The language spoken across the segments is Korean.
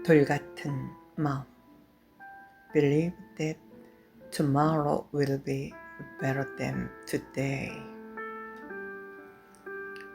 돌 같은 마음. Believe that tomorrow will be better than today.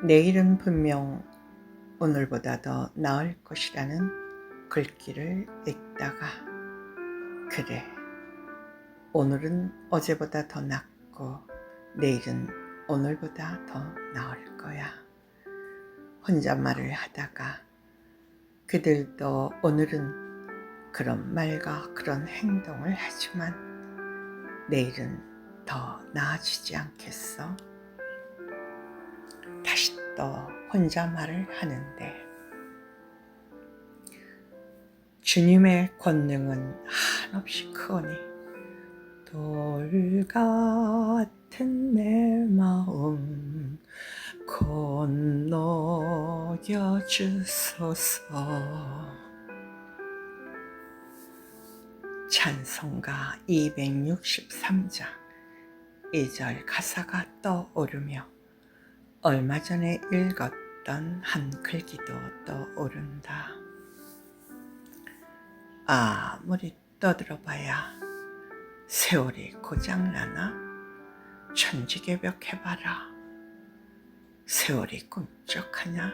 내일은 분명 오늘보다 더 나을 것이라는 글귀를 읽다가 그래, 오늘은 어제보다 더 낫고 내일은 오늘보다 더 나을 거야. 혼잣말을 하다가 그들도 오늘은 그런 말과 그런 행동을 하지만 내일은 더 나아지지 않겠어? 다시 또 혼잣말을 하는데 주님의 권능은 한없이 크오니 돌 같은 내 마음 건너겨 주소서. 찬송가 263장 2절 가사가 떠오르며 얼마 전에 읽었던 한 글귀도 떠오른다. 아무리 떠들어봐야 세월이 고장나나? 천지개벽해봐라. 세월이 꿈쩍하냐?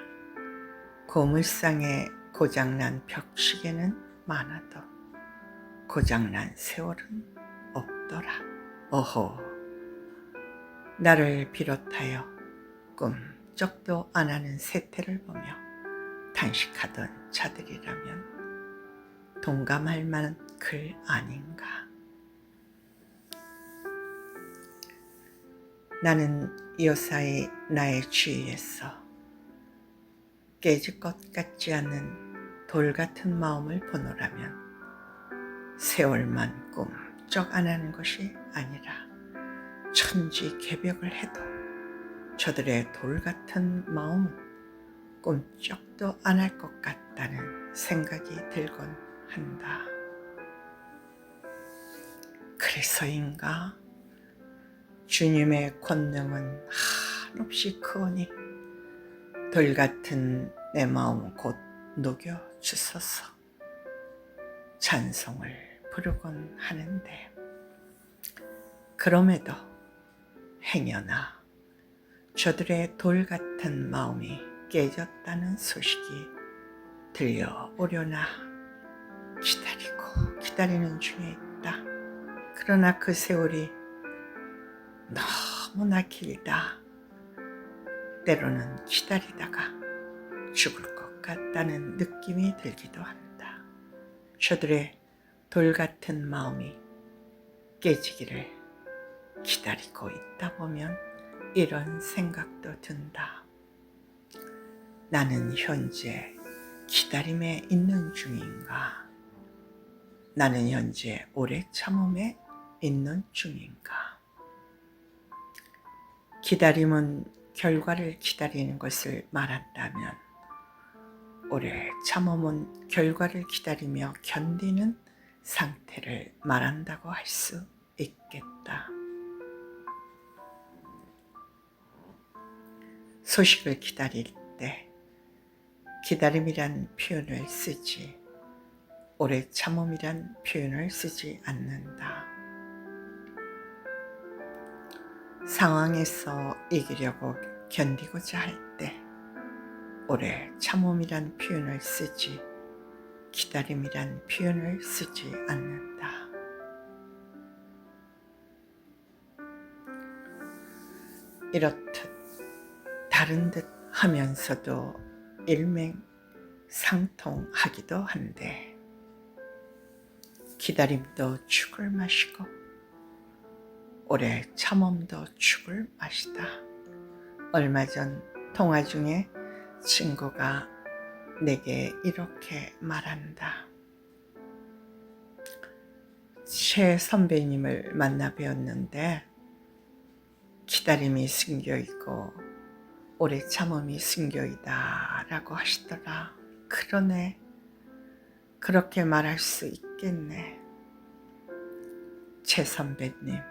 고물상에 고장난 벽시계는 많아도 고장난 세월은 없더라. 어허, 나를 비롯하여 꿈쩍도 안 하는 세태를 보며 단식하던 자들이라면 동감할 만한 글 아닌가. 나는 요사이 나의 주위에서 깨질 것 같지 않은 돌 같은 마음을 보노라면 세월만 꿈쩍 안 하는 것이 아니라 천지개벽을 해도 저들의 돌 같은 마음은 꿈쩍도 안 할 것 같다는 생각이 들곤 한다. 그래서인가 주님의 권능은 한없이 크오니 돌 같은 내 마음 곧 녹여 주소서. 찬송을 부르곤 하는데 그럼에도 행여나 저들의 돌 같은 마음이 깨졌다는 소식이 들려오려나 기다리는 중에 있다. 그러나 그 세월이 너무나 길다. 때로는 기다리다가 죽을 것 같다는 느낌이 들기도 한다. 저들의 돌 같은 마음이 깨지기를 기다리고 있다 보면 이런 생각도 든다. 나는 현재 기다림에 있는 중인가? 나는 현재 오래 참음에 있는 중인가? 기다림은 결과를 기다리는 것을 말한다면 오래 참음은 결과를 기다리며 견디는 상태를 말한다고 할 수 있겠다. 소식을 기다릴 때 기다림이란 표현을 쓰지 오래 참음이란 표현을 쓰지 않는다. 상황에서 이기려고 견디고자 할 때 오래 참음이란 표현을 쓰지 기다림이란 표현을 쓰지 않는다. 이렇듯 다른 듯 하면서도 일맥상통하기도 한데 기다림도 죽을 맛이고 오래 참음도 죽을 맛이다. 얼마 전 통화 중에 친구가 내게 이렇게 말한다. 최 선배님을 만나 뵈었는데 기다림이 순교이고 오래 참음이 순교이다 라고 하시더라. 그러네. 그렇게 말할 수 있겠네. 최 선배님,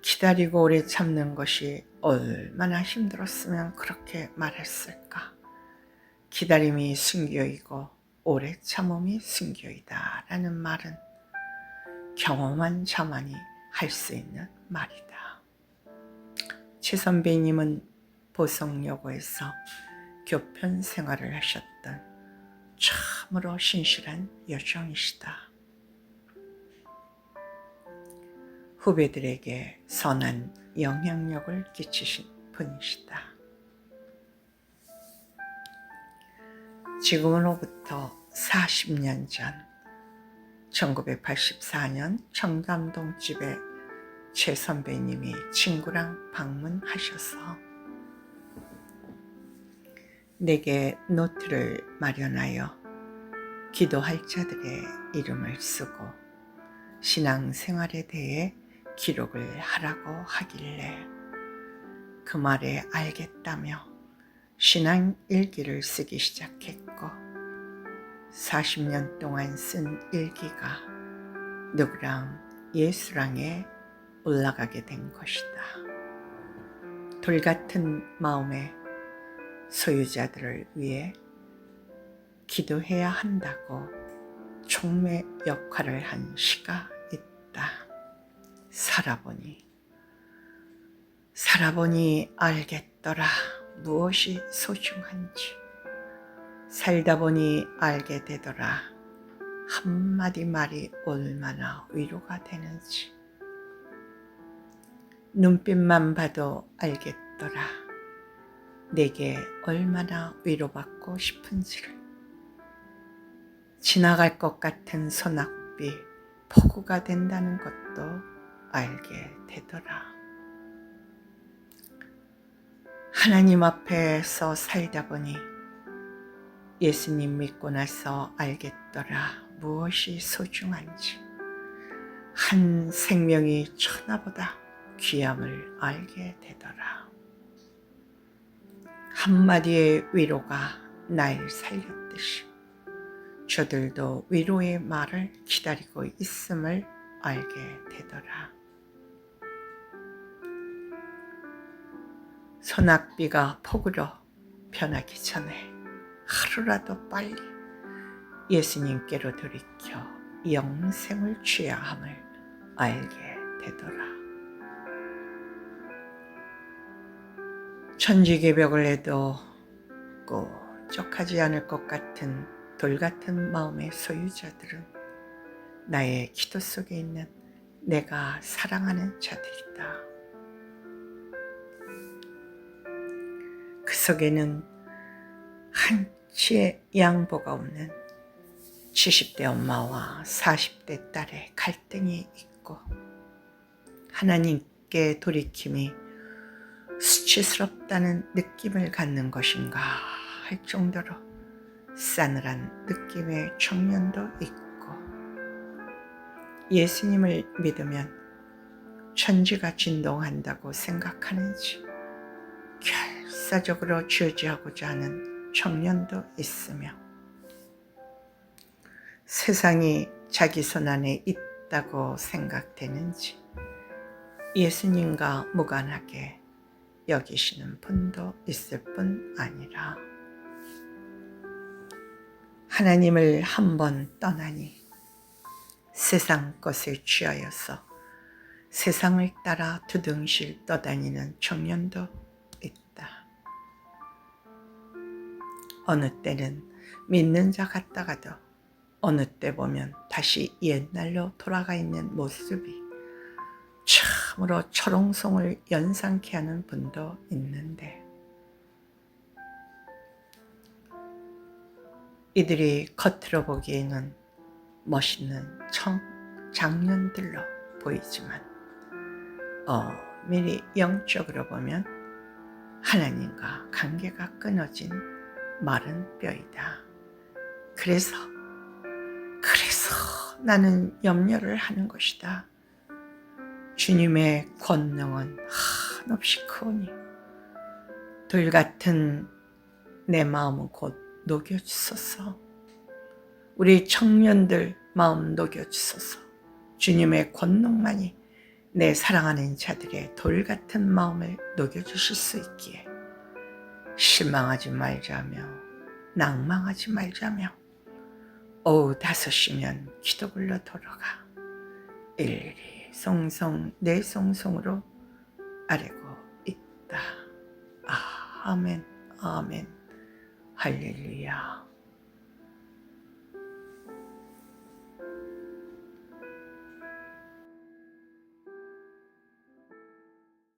기다리고 오래 참는 것이 얼마나 힘들었으면 그렇게 말했을까. 기다림이 순교이고 오래 참음이 순교이다 라는 말은 경험한 자만이 할 수 있는 말이다. 최 선배님은 보성여고에서 교편 생활을 하셨던 참으로 신실한 여정이시다. 후배들에게 선한 영향력을 끼치신 분이시다. 지금으로부터 40년 전 1984년 청담동 집에 최 선배님이 친구랑 방문하셔서 내게 노트를 마련하여 기도할 자들의 이름을 쓰고 신앙생활에 대해 기록을 하라고 하길래 그 말에 알겠다며 신앙 일기를 쓰기 시작했고 40년 동안 쓴 일기가 누구랑 예수랑에 올라가게 된 것이다. 돌같은 마음의 소유자들을 위해 기도해야 한다고 촉매 역할을 한 시가 있다. 살아보니 알겠더라. 무엇이 소중한지. 살다 보니 알게 되더라. 한마디 말이 얼마나 위로가 되는지. 눈빛만 봐도 알겠더라. 내게 얼마나 위로받고 싶은지를. 지나갈 것 같은 소낙비 폭우가 된다는 것도 알게 되더라. 하나님 앞에서 살다 보니 예수님 믿고 나서 알겠더라. 무엇이 소중한지. 한 생명이 천하보다 귀함을 알게 되더라. 한마디의 위로가 날 살렸듯이 저들도 위로의 말을 기다리고 있음을 알게 되더라. 소낙비가 폭우로 변하기 전에 하루라도 빨리 예수님께로 돌이켜 영생을 취해야 함을 알게 되더라. 천지개벽을 해도 꼼짝하지 않을 것 같은 돌같은 마음의 소유자들은 나의 기도 속에 있는 내가 사랑하는 자들이다. 그 속에는 한치의 양보가 없는 70대 엄마와 40대 딸의 갈등이 있고 하나님께 돌이킴이 수치스럽다는 느낌을 갖는 것인가 할 정도로 싸늘한 느낌의 청년도 있고 예수님을 믿으면 천지가 진동한다고 생각하는지 결사적으로 저지하고자 하는 청년도 있으며 세상이 자기 손 안에 있다고 생각되는지 예수님과 무관하게 여기시는 분도 있을 뿐 아니라 하나님을 한번 떠나니 세상 것을 취하여서 세상을 따라 두둥실 떠다니는 청년도 있다. 어느 때는 믿는 자 같다가도 어느 때 보면 다시 옛날로 돌아가 있는 모습이 참으로 철옹성을 연상케 하는 분도 있는데 이들이 겉으로 보기에는 멋있는 장년들로 보이지만 미리 영적으로 보면 하나님과 관계가 끊어진 마른 뼈이다. 그래서 나는 염려를 하는 것이다. 주님의 권능은 한없이 크오니 돌같은 내 마음은 곧 녹여주소서. 우리 청년들 마음 녹여주소서. 주님의 권능만이 내 사랑하는 자들의 돌같은 마음을 녹여주실 수 있기에 실망하지 말자며 낭망하지 말자며 오후 5시면 기도 불러 돌아가 일일이 송송 내 송송으로 아뢰고 있다. 아멘, 아멘, 할렐루야.